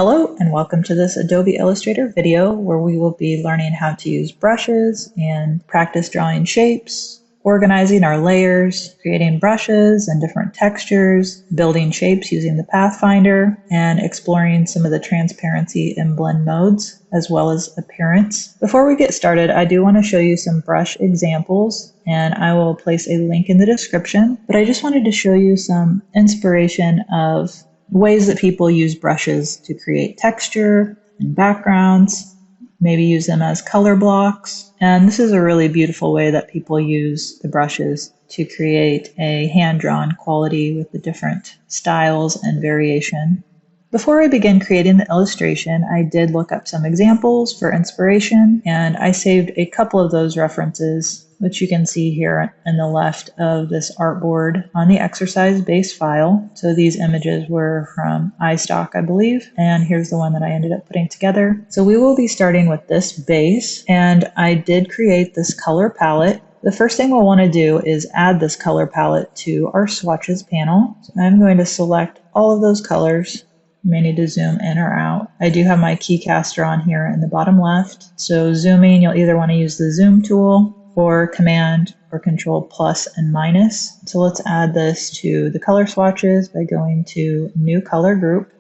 Hello and welcome to this Adobe Illustrator video where we will be learning how to use brushes and practice drawing shapes, organizing our layers, creating brushes and different textures, building shapes using the Pathfinder, and exploring some of the transparency and blend modes, as well as appearance. Before we get started, I do want to show you some brush examples, and I will place a link in the description, but I just wanted to show you some inspiration of ways that people use brushes to create texture and backgrounds, maybe use them as color blocks. And this is a really beautiful way that people use the brushes to create a hand-drawn quality with the different styles and variation. Before I begin creating the illustration, I did look up some examples for inspiration, and I saved a couple of those references, which you can see here in the left of this artboard on the exercise base file. So these images were from iStock, I believe, and here's the one that I ended up putting together. So we will be starting with this base, and I did create this color palette. The first thing we'll want to do is add this color palette to our swatches panel. So I'm going to select all of those colors. You may need to zoom in or out. I do have my keycaster on here in the bottom left. So zooming, you'll either want to use the zoom tool or Command or Control plus and minus. So let's add this to the color swatches by going to New Color Group.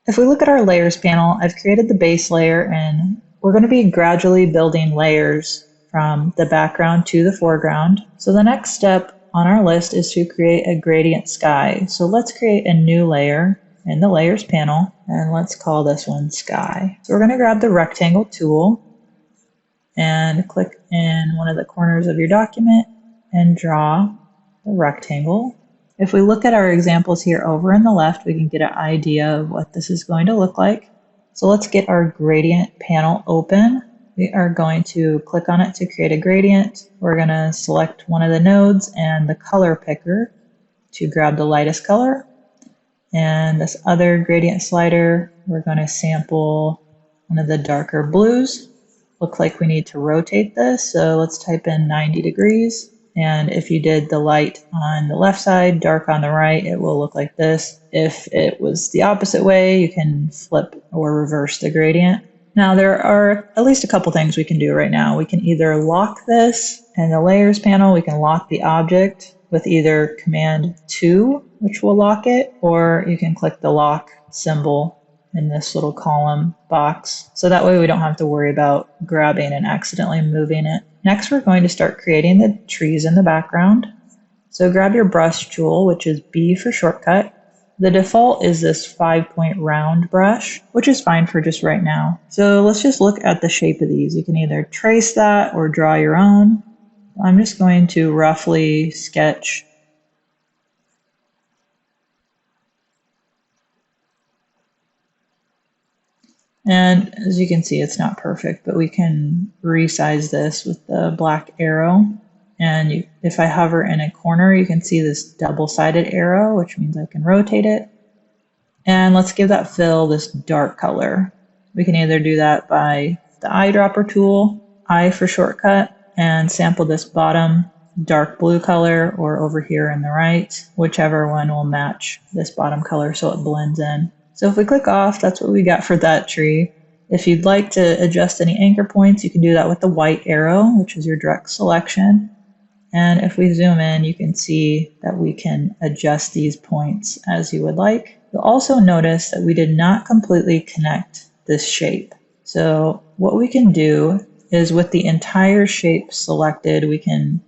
If we look at our layers panel, I've created the base layer, and we're going to be gradually building layers from the background to the foreground. So the next step on our list is to create a gradient sky. So let's create a new layer in the layers panel, and let's call this one sky. So we're going to grab the rectangle tool and click in one of the corners of your document and draw a rectangle. If we look at our examples here over in the left, we can get an idea of what this is going to look like. So let's get our gradient panel open. We are going to click on it to create a gradient. We're going to select one of the nodes and the color picker to grab the lightest color. And this other gradient slider, we're going to sample one of the darker blues. Looks like we need to rotate this, so let's type in 90 degrees. And if you did the light on the left side, dark on the right, it will look like this. If it was the opposite way, you can flip or reverse the gradient. Now there are at least a couple things we can do right now. We can either lock this in the layers panel, we can lock the object with either Command 2, which will lock it, or you can click the lock symbol in this little column box. So that way we don't have to worry about grabbing and accidentally moving it. Next, we're going to start creating the trees in the background. So grab your brush tool, which is B for shortcut. The default is this 5-point round brush, which is fine for just right now. So let's just look at the shape of these. You can either trace that or draw your own. I'm just going to roughly sketch and as you can see, it's not perfect, but we can resize this with the black arrow. And if I hover in a corner, you can see this double-sided arrow, which means I can rotate it. And let's give that fill this dark color. We can either do that by the eyedropper tool, I for shortcut, and sample this bottom dark blue color, or over here in the right, whichever one will match this bottom color so it blends in. So if we click off, that's what we got for that tree. If you'd like to adjust any anchor points, you can do that with the white arrow, which is your direct selection. And if we zoom in, you can see that we can adjust these points as you would like. You'll also notice that we did not completely connect this shape. So what we can do is with the entire shape selected, we can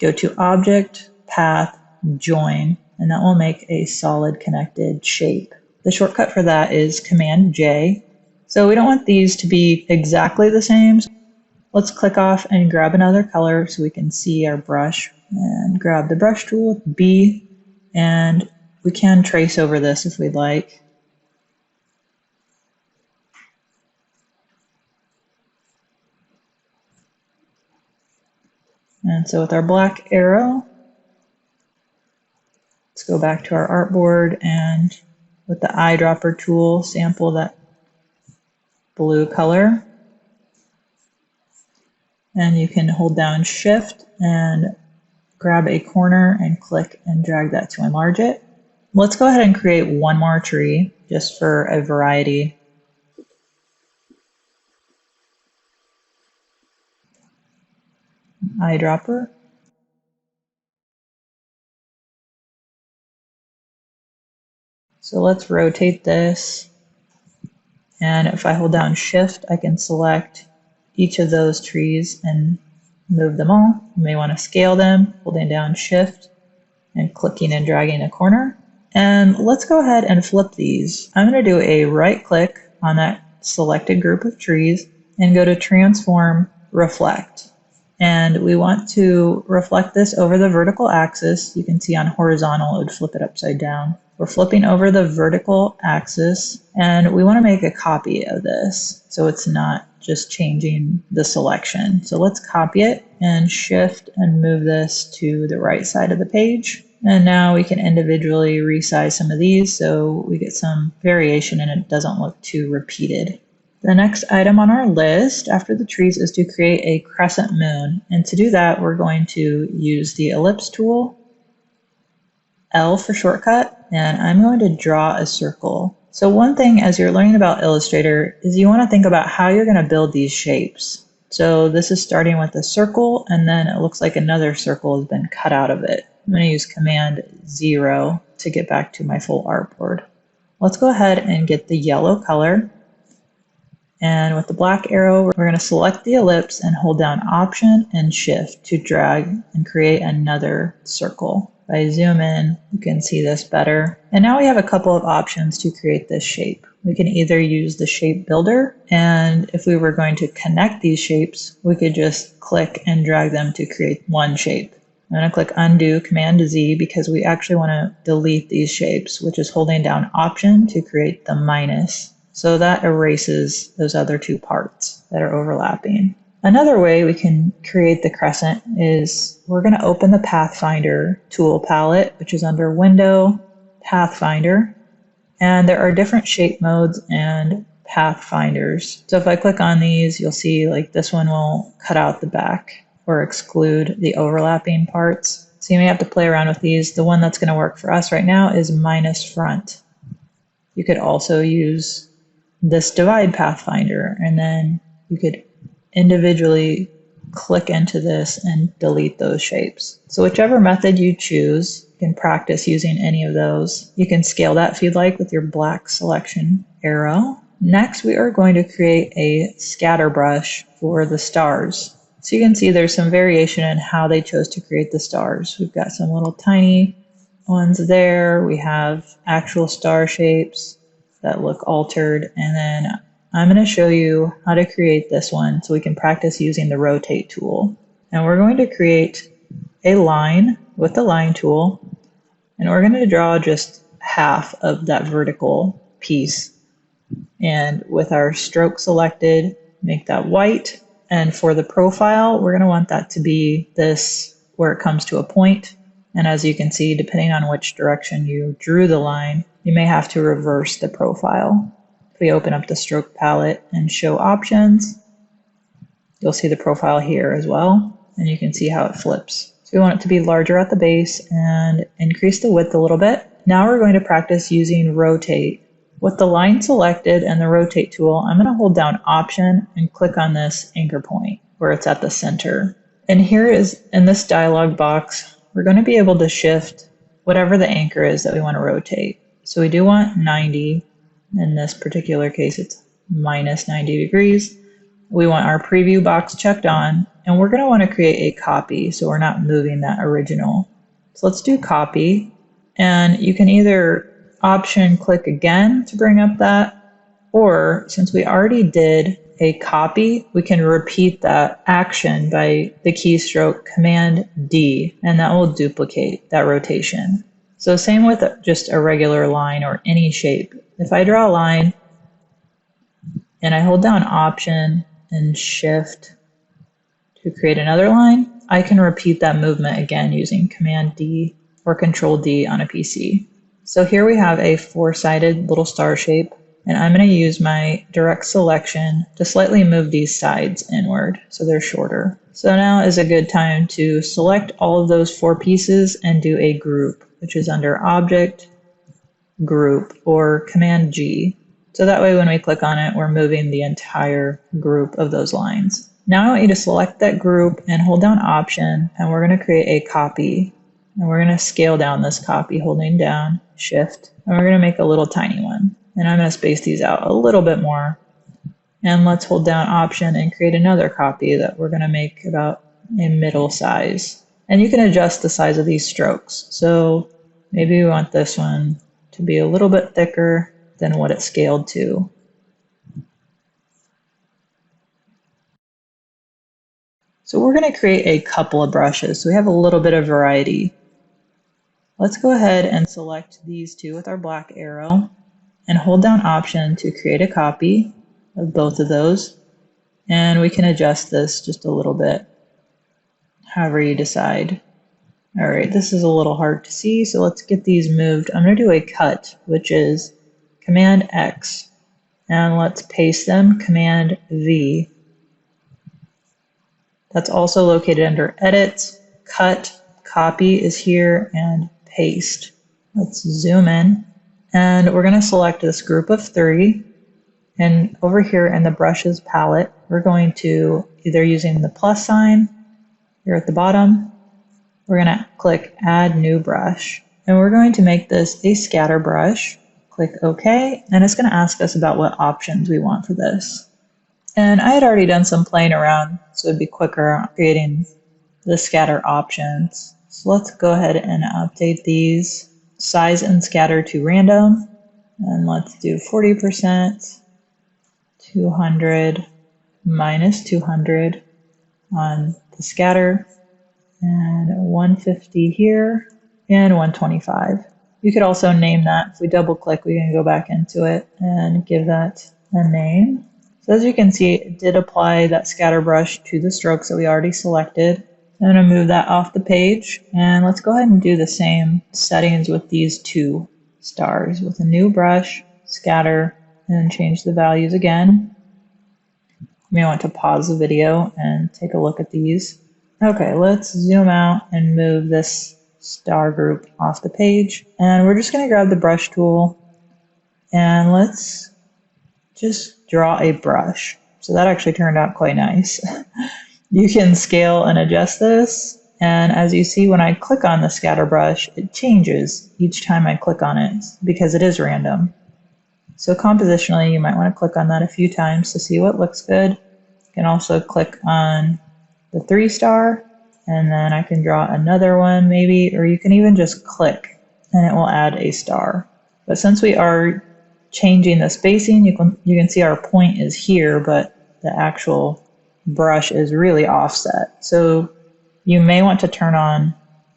go to Object, Path, Join, and that will make a solid connected shape. The shortcut for that is Command J. So we don't want these to be exactly the same. Let's click off and grab another color so we can see our brush, and grab the brush tool with B, and we can trace over this if we'd like. And so with our black arrow, let's go back to our artboard, and with the eyedropper tool, sample that blue color. And you can hold down Shift and grab a corner and click and drag that to enlarge it. Let's go ahead and create one more tree. just for a variety. Eyedropper. So let's rotate this. And if I hold down Shift, I can select each of those trees and move them all. You may want to scale them, holding down Shift and clicking and dragging a corner. And let's go ahead and flip these. I'm going to do a right click on that selected group of trees and go to Transform, Reflect. And we want to reflect this over the vertical axis. You can see on horizontal, it would flip it upside down. We're flipping over the vertical axis, and we want to make a copy of this so it's not just changing the selection. So let's copy it and Shift and move this to the right side of the page. And now we can individually resize some of these so we get some variation and it doesn't look too repeated. The next item on our list after the trees is to create a crescent moon. And to do that, we're going to use the ellipse tool, L for shortcut, and I'm going to draw a circle. So one thing as you're learning about Illustrator is you want to think about how you're going to build these shapes. So this is starting with a circle, and then it looks like another circle has been cut out of it. I'm going to use Command 0 to get back to my full artboard. Let's go ahead and get the yellow color. And with the black arrow, we're going to select the ellipse and hold down Option and Shift to drag and create another circle. If I zoom in, you can see this better. And now we have a couple of options to create this shape. We can either use the shape builder, and if we were going to connect these shapes, we could just click and drag them to create one shape. I'm going to click Undo, Command Z, because we actually want to delete these shapes, which is holding down Option to create the minus. So that erases those other two parts that are overlapping. Another way we can create the crescent is we're going to open the Pathfinder tool palette, which is under Window, Pathfinder, and there are different shape modes and pathfinders. So if I click on these, you'll see like this one will cut out the back or exclude the overlapping parts. So you may have to play around with these. The one that's going to work for us right now is minus front. You could also use this divide pathfinder, and then you could individually click into this and delete those shapes. So whichever method you choose, you can practice using any of those. You can scale that if you'd like with your black selection arrow. Next, we are going to create a scatter brush for the stars. So you can see there's some variation in how they chose to create the stars. We've got some little tiny ones there. We have actual star shapes that look altered, and then I'm going to show you how to create this one so we can practice using the rotate tool. And we're going to create a line with the line tool, and we're going to draw just half of that vertical piece. And with our stroke selected, make that white. And for the profile, we're going to want that to be this where it comes to a point. And as you can see, depending on which direction you drew the line, you may have to reverse the profile. If we open up the stroke palette and show options, you'll see the profile here as well, and you can see how it flips. So we want it to be larger at the base and increase the width a little bit. Now we're going to practice using rotate. With the line selected and the rotate tool, I'm going to hold down Option and click on this anchor point where it's at the center. And here is in this dialog box, we're going to be able to shift whatever the anchor is that we want to rotate. So we do want 90. In this particular case, it's minus 90 degrees. We want our preview box checked on, and we're going to want to create a copy so we're not moving that original. So let's do copy, and you can either Option click again to bring up that, or since we already did a copy, we can repeat that action by the keystroke Command D, and that will duplicate that rotation. So same with just a regular line or any shape. If I draw a line and I hold down Option and Shift to create another line, I can repeat that movement again using Command D or Control D on a PC. So here we have a four-sided little star shape, and I'm going to use my direct selection to slightly move these sides inward so they're shorter. So now is a good time to select all of those four pieces and do a group, which is under Object, group or Command G. So that way when we click on it, we're moving the entire group of those lines. Now I want you to select that group and hold down Option, and we're going to create a copy. And we're going to scale down this copy holding down Shift, and we're going to make a little tiny one. And I'm going to space these out a little bit more. And let's hold down Option and create another copy that we're going to make about a middle size. And you can adjust the size of these strokes. So maybe we want this one to be a little bit thicker than what it scaled to. So we're going to create a couple of brushes, so we have a little bit of variety. Let's go ahead and select these two with our black arrow and hold down Option to create a copy of both of those. And we can adjust this just a little bit, however you decide. All right, this is a little hard to see, so let's get these moved. I'm going to do a cut, which is Command X, and let's paste them, Command V. That's also located under Edit, Cut, Copy is here, and Paste. Let's zoom in, and we're going to select this group of 3. And over here in the Brushes palette, we're going to, either using the plus sign here at the bottom, we're going to click Add New Brush. And we're going to make this a scatter brush. Click OK, and it's going to ask us about what options we want for this. And I had already done some playing around, so it'd be quicker creating the scatter options. So let's go ahead and update these. Size and scatter to random. And let's do 40%, 200, minus 200 on the scatter, and 150 here, and 125. You could also name that. If we double click, we can go back into it and give that a name. So as you can see, it did apply that scatter brush to the strokes that we already selected. I'm going to move that off the page, and let's go ahead and do the same settings with these 2 stars with a new brush, scatter, and change the values again. You may want to pause the video and take a look at these. Okay, let's zoom out and move this star group off the page. And we're just going to grab the brush tool and let's just draw a brush. So that actually turned out quite nice. You can scale and adjust this. And as you see, when I click on the scatter brush, it changes each time I click on it because it is random. So compositionally, you might want to click on that a few times to see what looks good. You can also click on the 3 star, and then I can draw another one maybe, or you can even just click and it will add a star. But since we are changing the spacing, you can see our point is here, but the actual brush is really offset. So you may want to turn on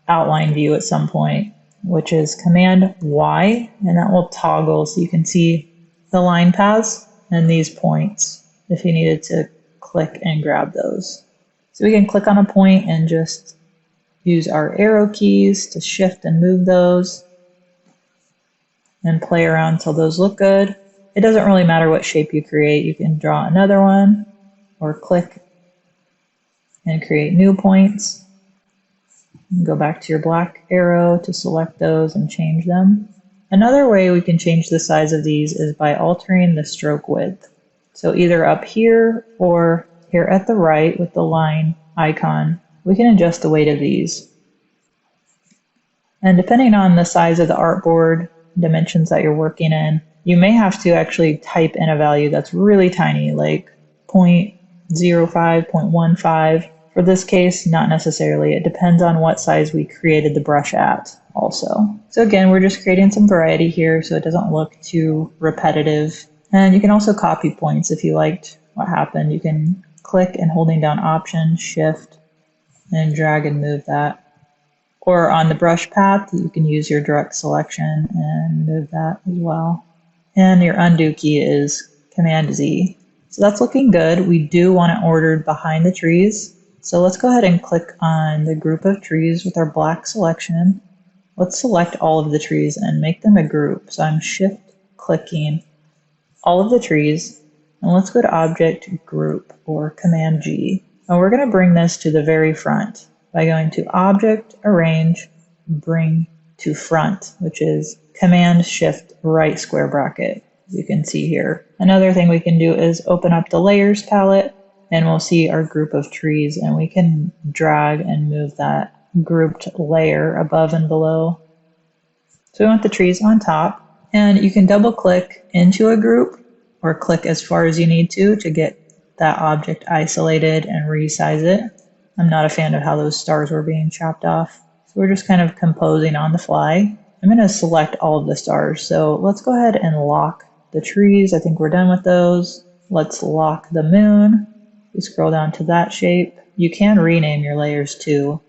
outline view at some point, which is Command Y, and that will toggle so you can see the line paths and these points if you needed to click and grab those. So we can click on a point and just use our arrow keys to shift and move those and play around until those look good. It doesn't really matter what shape you create. You can draw another one or click and create new points. Go back to your black arrow to select those and change them. Another way we can change the size of these is by altering the stroke width. So either up here or here at the right with the line icon, we can adjust the weight of these. And depending on the size of the artboard, dimensions that you're working in, you may have to actually type in a value that's really tiny, like 0.05, 0.15. For this case, not necessarily. It depends on what size we created the brush at also. So again, we're just creating some variety here so it doesn't look too repetitive. And you can also copy points if you liked what happened. You can click and holding down Option, Shift, and drag and move that. Or on the brush path, you can use your direct selection and move that as well. And your undo key is Command Z. So that's looking good. We do want it ordered behind the trees. So let's go ahead and click on the group of trees with our black selection. Let's select all of the trees and make them a group. So I'm shift clicking all of the trees, and let's go to Object, Group, or Command G. And we're going to bring this to the very front by going to Object, Arrange, Bring to Front, which is Command Shift right square bracket, you can see here. Another thing we can do is open up the layers palette and we'll see our group of trees, and we can drag and move that grouped layer above and below. So we want the trees on top, and you can double click into a group or click as far as you need to get that object isolated and resize it. I'm not a fan of how those stars were being chopped off. So we're just kind of composing on the fly. I'm going to select all of the stars. So let's go ahead and lock the trees. I think we're done with those. Let's lock the moon. We scroll down to that shape. You can rename your layers too.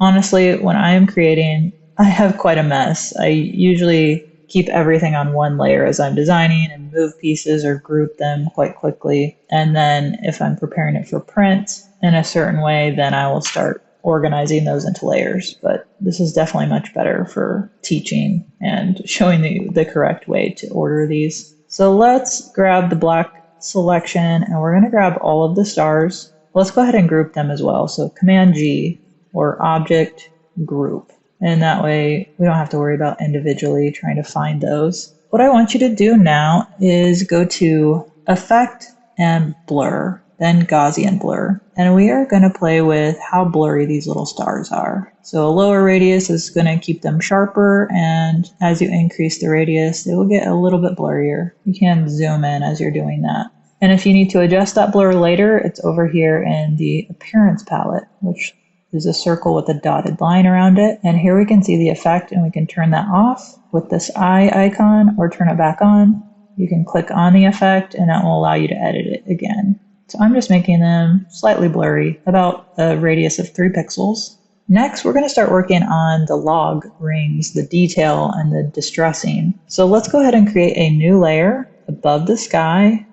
Honestly, when I am creating, I have quite a mess. I usually keep everything on one layer as I'm designing and move pieces or group them quite quickly. And then if I'm preparing it for print in a certain way, then I will start organizing those into layers. But this is definitely much better for teaching and showing the correct way to order these. So let's grab the black selection, and we're going to grab all of the stars. Let's go ahead and group them as well. So Command G, or Object Group. And that way we don't have to worry about individually trying to find those. What I want you to do now is go to Effect and Blur, then Gaussian Blur. And we are going to play with how blurry these little stars are. So a lower radius is going to keep them sharper, and as you increase the radius, they will get a little bit blurrier. You can zoom in as you're doing that. And if you need to adjust that blur later, it's over here in the Appearance palette, which is a circle with a dotted line around it. And here we can see the effect, and we can turn that off with this eye icon or turn it back on. You can click on the effect and that will allow you to edit it again. So I'm just making them slightly blurry, about a radius of 3 pixels. Next, we're going to start working on the log rings, the detail, and the distressing. So let's go ahead and create a new layer above the sky,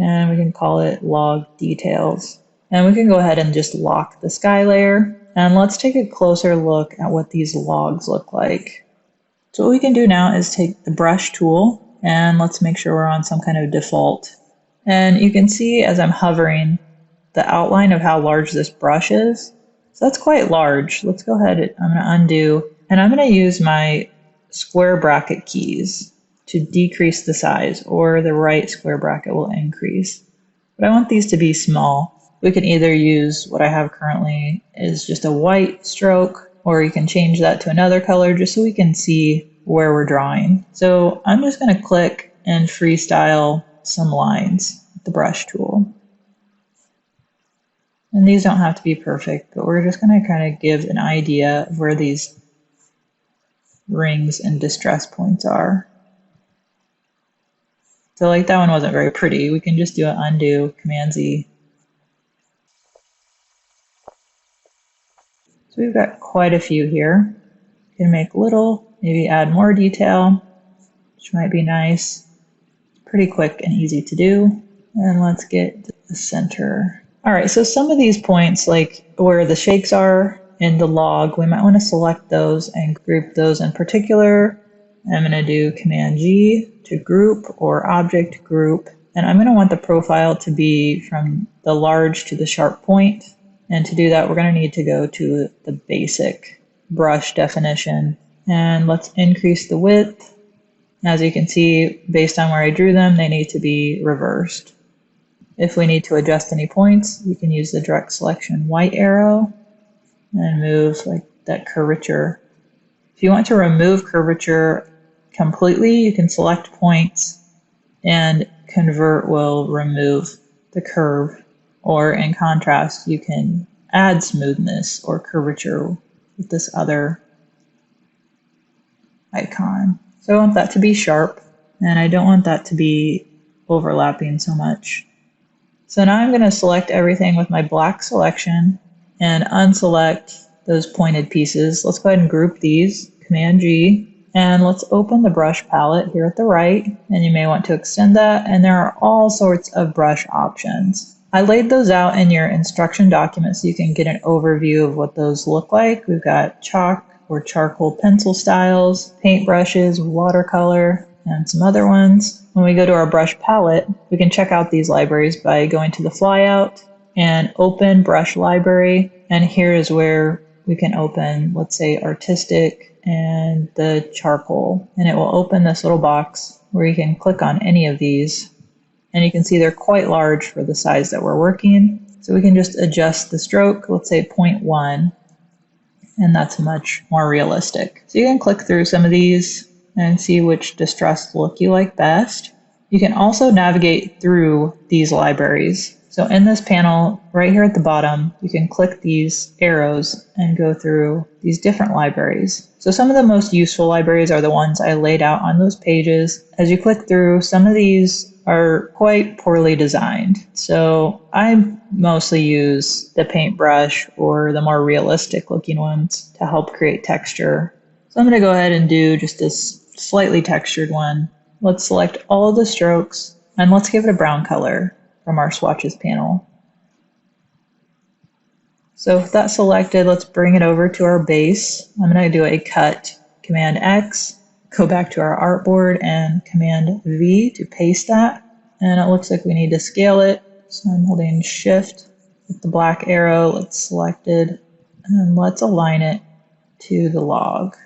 and we can call it Log Details. And we can go ahead and just lock the sky layer. And let's take a closer look at what these logs look like. So what we can do now is take the brush tool, and let's make sure we're on some kind of default. And you can see as I'm hovering the outline of how large this brush is. So that's quite large. Let's go ahead, I'm going to undo, and I'm going to use my square bracket keys to decrease the size, or the right square bracket will increase. But I want these to be small. We can either use what I have currently is just a white stroke, or you can change that to another color just so we can see where we're drawing. So I'm just going to click and freestyle some lines with the brush tool. And these don't have to be perfect, but we're just going to kind of give an idea of where these rings and distress points are. So like that one wasn't very pretty. We can just do an undo, Command Z. So we've got quite a few here. You can make little, maybe add more detail, which might be nice. Pretty quick and easy to do. And let's get to the center. All right, so some of these points, like where the shakes are in the log, we might want to select those and group those in particular. I'm going to do Command G to group, or Object Group. And I'm going to want the profile to be from the large to the sharp point. And to do that, we're going to need to go to the basic brush definition. And let's increase the width. As you can see, based on where I drew them, they need to be reversed. If we need to adjust any points, you can use the direct selection white arrow and move like that curvature. If you want to remove curvature completely, you can select points, and Convert will remove the curve. Or in contrast, you can add smoothness or curvature with this other icon. So I want that to be sharp, and I don't want that to be overlapping so much. So now I'm going to select everything with my black selection and unselect those pointed pieces. Let's go ahead and group these, Command G, and let's open the brush palette here at the right, and you may want to extend that, and there are all sorts of brush options. I laid those out in your instruction document so you can get an overview of what those look like. We've got chalk or charcoal pencil styles, paint brushes, watercolor, and some other ones. When we go to our brush palette, we can check out these libraries by going to the flyout and open brush library. And here is where we can open, let's say, artistic and the charcoal, and it will open this little box where you can click on any of these, and you can see they're quite large for the size that we're working. So we can just adjust the stroke, let's say 0.1, and that's much more realistic. So you can click through some of these and see which distressed look you like best. You can also navigate through these libraries. So in this panel, right here at the bottom, you can click these arrows and go through these different libraries. So some of the most useful libraries are the ones I laid out on those pages. As you click through, some of these are quite poorly designed. So I mostly use the paintbrush or the more realistic looking ones to help create texture. So I'm going to go ahead and do just this slightly textured one. Let's select all of the strokes and let's give it a brown color from our swatches panel. So with that selected, let's bring it over to our base. I'm going to do a cut, Command X, go back to our artboard and Command V to paste that. And it looks like we need to scale it. So I'm holding Shift with the black arrow, let's select it, and then let's align it to the log.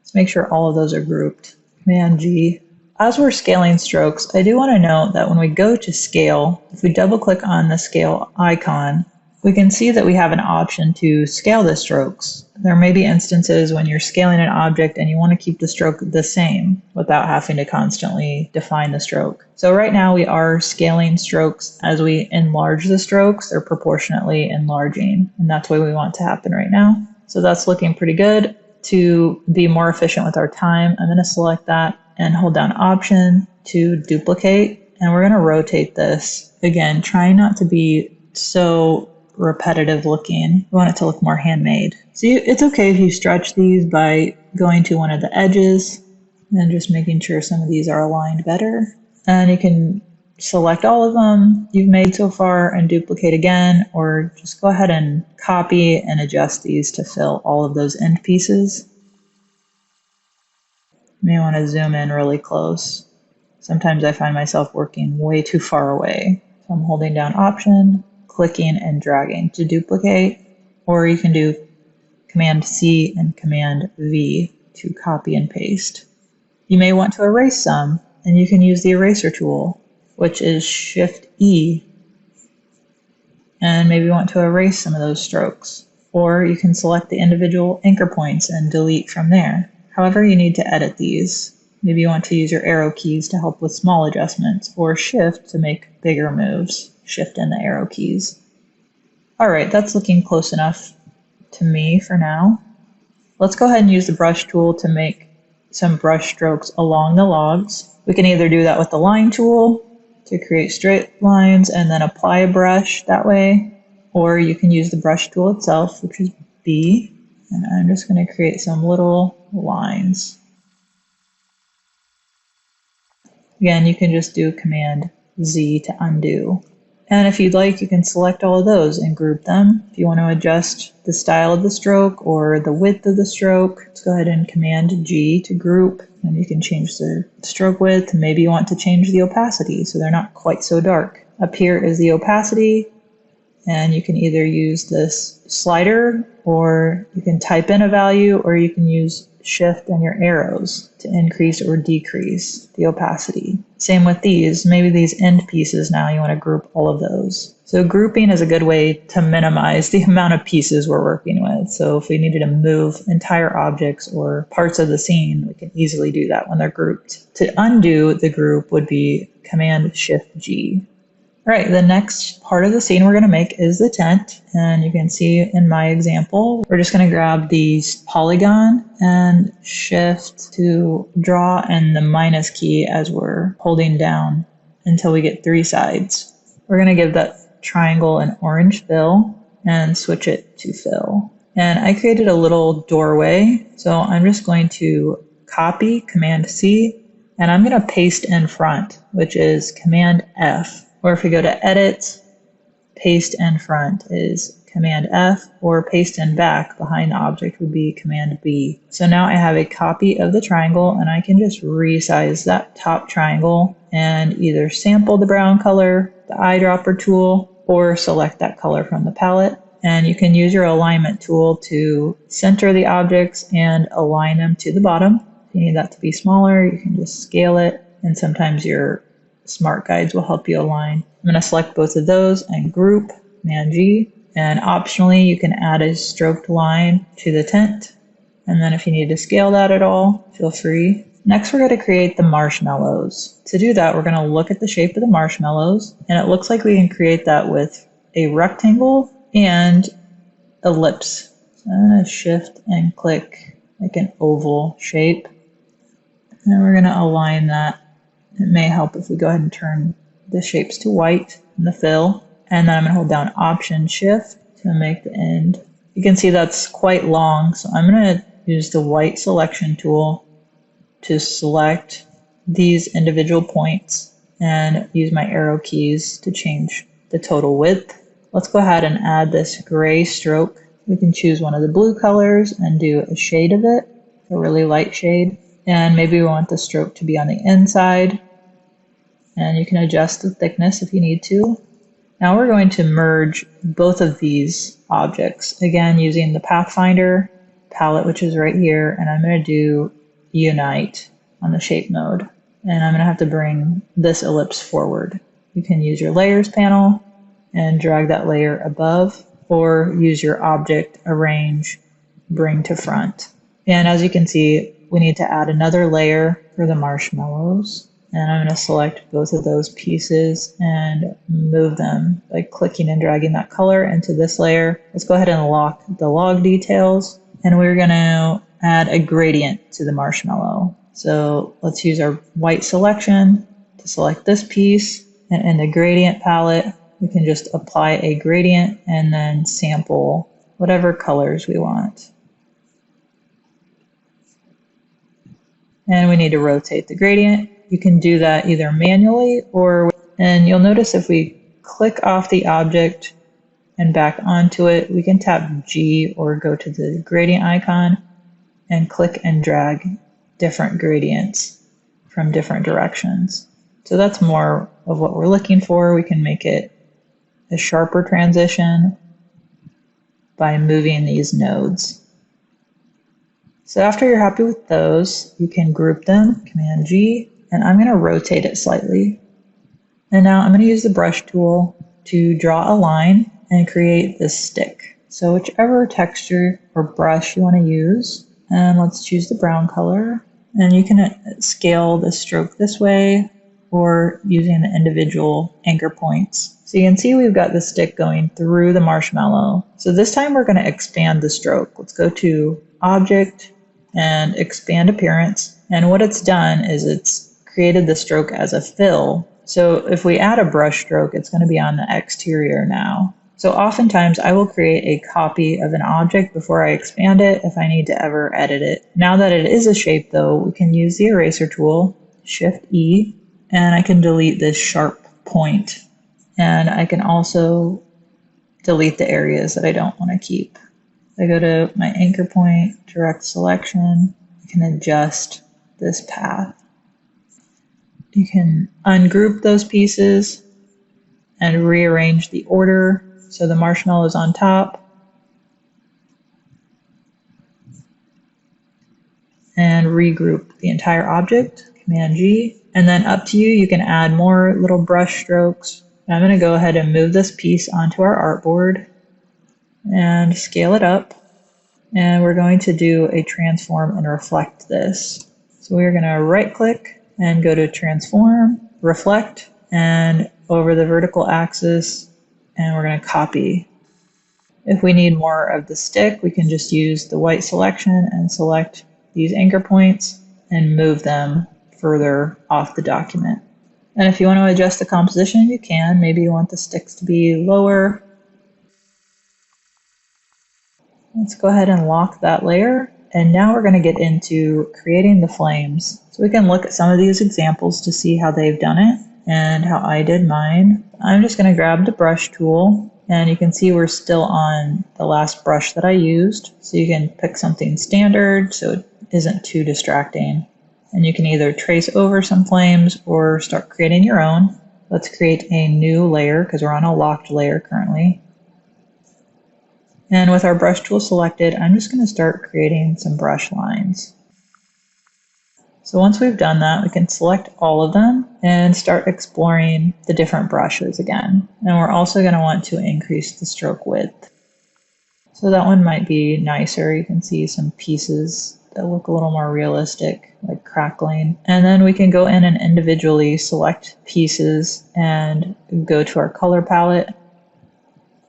Let's make sure all of those are grouped. Command G. As we're scaling strokes, I do want to note that when we go to scale, if we double click on the scale icon, we can see that we have an option to scale the strokes. There may be instances when you're scaling an object and you want to keep the stroke the same without having to constantly define the stroke. So right now we are scaling strokes. As we enlarge the strokes, they're proportionately enlarging, and that's what we want to happen right now. So that's looking pretty good. To be more efficient with our time, I'm going to select that and hold down Option to duplicate, and we're going to rotate this. Again, trying not to be so repetitive looking. We want it to look more handmade. So it's okay if you stretch these by going to one of the edges and just making sure some of these are aligned better. And you can select all of them you've made so far and duplicate again, or just go ahead and copy and adjust these to fill all of those end pieces. You may want to zoom in really close. Sometimes I find myself working way too far away. So I'm holding down Option, clicking and dragging to duplicate, or you can do Command C and Command V to copy and paste. You may want to erase some, and you can use the eraser tool, which is Shift E, and maybe want to erase some of those strokes. Or you can select the individual anchor points and delete from there. However you need to edit these. Maybe you want to use your arrow keys to help with small adjustments, or Shift to make bigger moves. Shift in the arrow keys. All right, that's looking close enough to me for now. Let's go ahead and use the brush tool to make some brush strokes along the logs. We can either do that with the line tool to create straight lines and then apply a brush that way, or you can use the brush tool itself, which is B, and I'm just going to create some little lines. Again, you can just do Command Z to undo. And if you'd like, you can select all of those and group them. If you want to adjust the style of the stroke or the width of the stroke, let's go ahead and Command G to group. And you can change the stroke width, and maybe you want to change the opacity so they're not quite so dark. Up here is the opacity, and you can either use this slider, or you can type in a value, or you can use Shift and your arrows to increase or decrease the opacity. Same with these. Maybe these end pieces now you want to group all of those. So grouping is a good way to minimize the amount of pieces we're working with. So if we needed to move entire objects or parts of the scene, we can easily do that when they're grouped. To undo the group would be Command Shift G. All right, the next part of the scene we're going to make is the tent, and you can see in my example, we're just going to grab the polygon and shift to draw and the minus key as we're holding down until we get 3 sides. We're going to give that triangle an orange fill and switch it to fill. And I created a little doorway, so I'm just going to copy Command C, and I'm going to paste in front, which is Command F. Or if we go to Edit, Paste in Front is Command F, or Paste in Back behind the object would be Command B. So now I have a copy of the triangle, and I can just resize that top triangle and either sample the brown color, the eyedropper tool, or select that color from the palette. and you can use your alignment tool to center the objects and align them to the bottom. If you need that to be smaller, you can just scale it, and sometimes your smart guides will help you align. I'm going to select both of those and group, Command G, and optionally you can add a stroked line to the tint, and then if you need to scale that at all, feel free. Next, we're going to create the marshmallows. To do that, we're going to look at the shape of the marshmallows, and it looks like we can create that with a rectangle and ellipse. So I'm going to shift and click like an oval shape, and we're going to align that. It may help if we go ahead and turn the shapes to white in the fill, and then I'm going to hold down Option Shift to make the end. You can see that's quite long, so I'm going to use the white selection tool to select these individual points and use my arrow keys to change the total width. Let's go ahead and add this gray stroke. We can choose one of the blue colors and do a shade of it, a really light shade. And maybe we want the stroke to be on the inside. And you can adjust the thickness if you need to. Now we're going to merge both of these objects, again using the Pathfinder palette, which is right here, and I'm going to do Unite on the shape mode. And I'm going to have to bring this ellipse forward. You can use your Layers panel and drag that layer above, or use your Object, Arrange, Bring to Front. And as you can see, we need to add another layer for the marshmallows. And I'm going to select both of those pieces and move them by clicking and dragging that color into this layer. Let's go ahead and lock the log details. And we're going to add a gradient to the marshmallow. So let's use our white selection to select this piece. And in the gradient palette, we can just apply a gradient and then sample whatever colors we want. And we need to rotate the gradient. You can do that either manually and you'll notice if we click off the object and back onto it, we can tap G or go to the gradient icon and click and drag different gradients from different directions. So that's more of what we're looking for. We can make it a sharper transition by moving these nodes. So after you're happy with those, you can group them, Command G, and I'm going to rotate it slightly. And now I'm going to use the brush tool to draw a line and create this stick. So whichever texture or brush you want to use, and let's choose the brown color. And you can scale the stroke this way or using the individual anchor points. So you can see we've got the stick going through the marshmallow. So this time we're going to expand the stroke. Let's go to Object and Expand Appearance. And what it's done is it's created the stroke as a fill. So if we add a brush stroke, it's going to be on the exterior now. So oftentimes I will create a copy of an object before I expand it if I need to ever edit it. Now that it is a shape though, we can use the eraser tool, Shift E, and I can delete this sharp point. And I can also delete the areas that I don't want to keep. I go to my anchor point, direct selection, I can adjust this path. You can ungroup those pieces and rearrange the order so the marshmallow is on top. And regroup the entire object, Command G. And then up to you, you can add more little brush strokes. I'm going to go ahead and move this piece onto our artboard and scale it up. And we're going to do a transform and reflect this. So we're going to right click and go to transform, reflect, and over the vertical axis, and we're going to copy. If we need more of the stick, we can just use the white selection and select these anchor points and move them further off the document. And if you want to adjust the composition, you can. Maybe you want the sticks to be lower. Let's go ahead and lock that layer. And now we're going to get into creating the flames. So we can look at some of these examples to see how they've done it and how I did mine. I'm just going to grab the brush tool, and you can see we're still on the last brush that I used. So you can pick something standard so it isn't too distracting. And you can either trace over some flames or start creating your own. Let's create a new layer because we're on a locked layer currently. And with our brush tool selected, I'm just going to start creating some brush lines. So once we've done that, we can select all of them and start exploring the different brushes again. And we're also going to want to increase the stroke width. So that one might be nicer. You can see some pieces that look a little more realistic, like crackling. And then we can go in and individually select pieces and go to our color palette.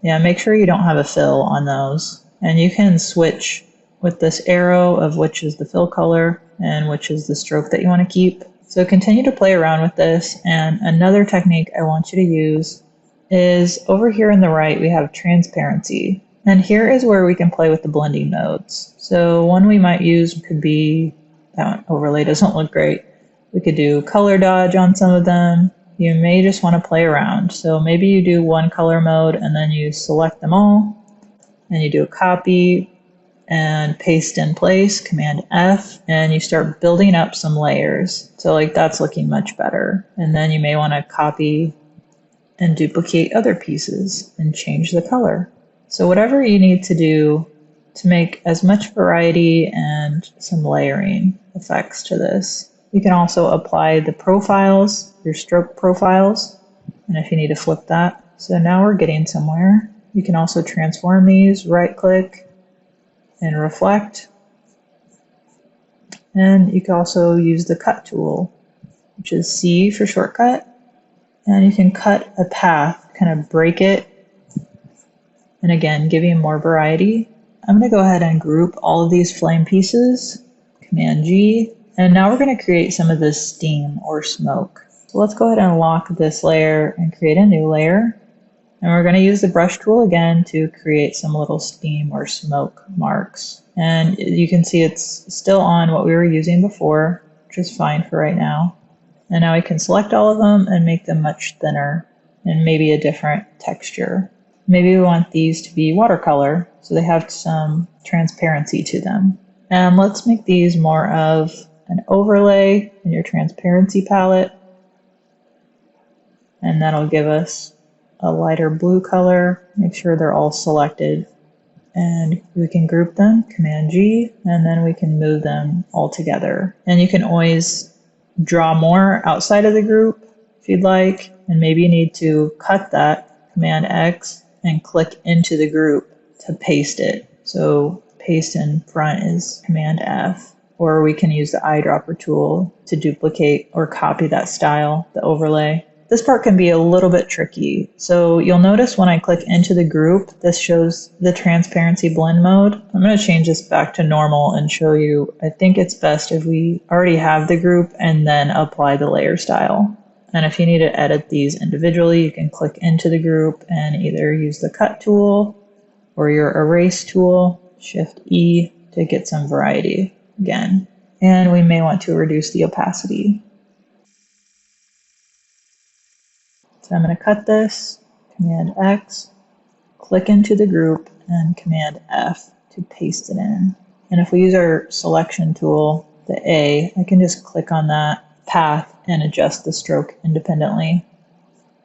Yeah, make sure you don't have a fill on those. And you can switch with this arrow of which is the fill color and which is the stroke that you want to keep. So continue to play around with this. And another technique I want you to use is over here on the right, we have transparency. And here is where we can play with the blending modes. So one we might use could be, that overlay doesn't look great. We could do color dodge on some of them. You may just want to play around. So maybe you do one color mode and then you select them all and you do a copy and paste in place, Command F, and you start building up some layers. So like that's looking much better. And then you may want to copy and duplicate other pieces and change the color. So whatever you need to do to make as much variety and some layering effects to this. You can also apply the profiles, your stroke profiles, and if you need to flip that. So now we're getting somewhere. You can also transform these, right click and reflect. And you can also use the cut tool, which is C for shortcut. And you can cut a path, kind of break it, and again, give you more variety. I'm going to go ahead and group all of these flame pieces, Command G, and now we're going to create some of this steam or smoke. So let's go ahead and lock this layer and create a new layer. And we're going to use the brush tool again to create some little steam or smoke marks. And you can see it's still on what we were using before, which is fine for right now. And now we can select all of them and make them much thinner and maybe a different texture. Maybe we want these to be watercolor, so they have some transparency to them. And let's make these more of an overlay in your transparency palette. And that'll give us a lighter blue color. Make sure they're all selected. And we can group them, Command G, and then we can move them all together. And you can always draw more outside of the group if you'd like. And maybe you need to cut that, Command X, and click into the group to paste it. So paste in front is Command F, or we can use the eyedropper tool to duplicate or copy that style, the overlay. This part can be a little bit tricky. So you'll notice when I click into the group, this shows the transparency blend mode. I'm going to change this back to normal and show you. I think it's best if we already have the group and then apply the layer style. And if you need to edit these individually, you can click into the group and either use the cut tool or your erase tool, Shift E, to get some variety again. And we may want to reduce the opacity. So I'm going to cut this, Command X, click into the group, and Command F to paste it in. And if we use our selection tool, the A, I can just click on that path and adjust the stroke independently.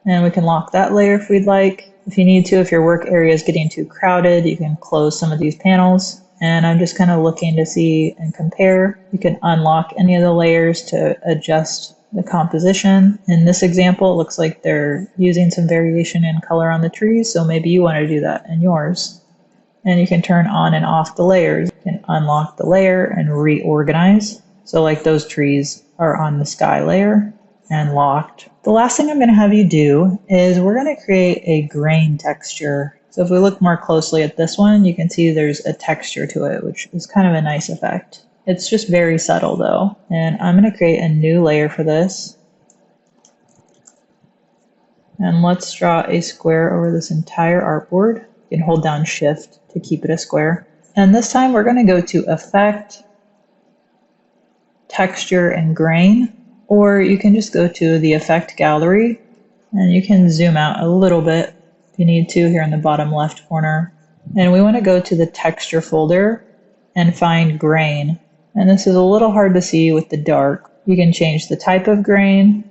And we can lock that layer if we'd like. If you need to, if your work area is getting too crowded, you can close some of these panels. And I'm just kind of looking to see and compare. You can unlock any of the layers to adjust the composition. In this example, it looks like they're using some variation in color on the trees, so maybe you want to do that in yours. And you can turn on and off the layers. You can unlock the layer and reorganize. So like those trees are on the sky layer and locked. The last thing I'm going to have you do is we're going to create a grain texture. So if we look more closely at this one, you can see there's a texture to it, which is kind of a nice effect. It's just very subtle though. And I'm going to create a new layer for this. And let's draw a square over this entire artboard. You can hold down Shift to keep it a square. And this time we're going to go to Effect, Texture, and Grain. Or you can just go to the Effect Gallery and you can zoom out a little bit if you need to here in the bottom left corner. And we want to go to the Texture folder and find Grain. And this is a little hard to see with the dark. You can change the type of grain.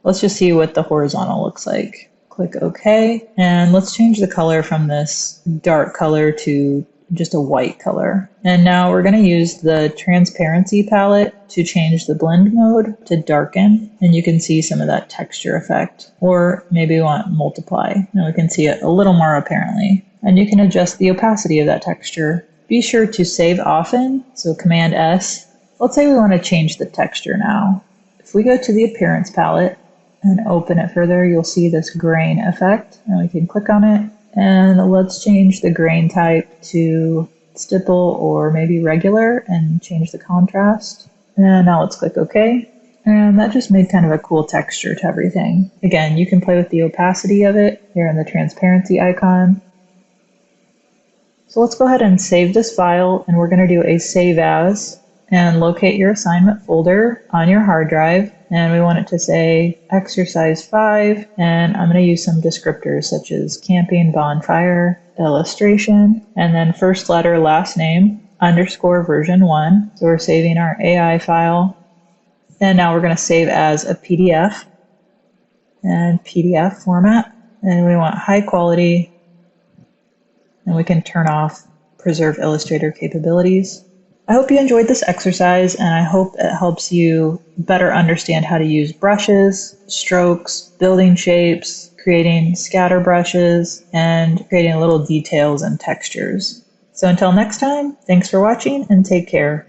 Let's just see what the horizontal looks like. Click OK, and let's change the color from this dark color to just a white color. And now we're going to use the transparency palette to change the blend mode to darken, and you can see some of that texture effect. Or maybe we want multiply, and we can see it a little more apparently. And you can adjust the opacity of that texture. Be sure to save often, so Command S. Let's say we want to change the texture now. If we go to the appearance palette and open it further, you'll see this grain effect, and we can click on it. And let's change the grain type to stipple or maybe regular and change the contrast. And now let's click OK. And that just made kind of a cool texture to everything. Again, you can play with the opacity of it here in the transparency icon. So let's go ahead and save this file, and we're going to do a save as and locate your assignment folder on your hard drive. And we want it to say exercise 5, and I'm going to use some descriptors such as camping, bonfire, illustration, and then first letter, last name, underscore version 1. So we're saving our AI file. And now we're going to save as a PDF and PDF format. And we want high quality, and we can turn off preserve Illustrator capabilities. I hope you enjoyed this exercise, and I hope it helps you better understand how to use brushes, strokes, building shapes, creating scatter brushes, and creating little details and textures. So until next time, thanks for watching and take care.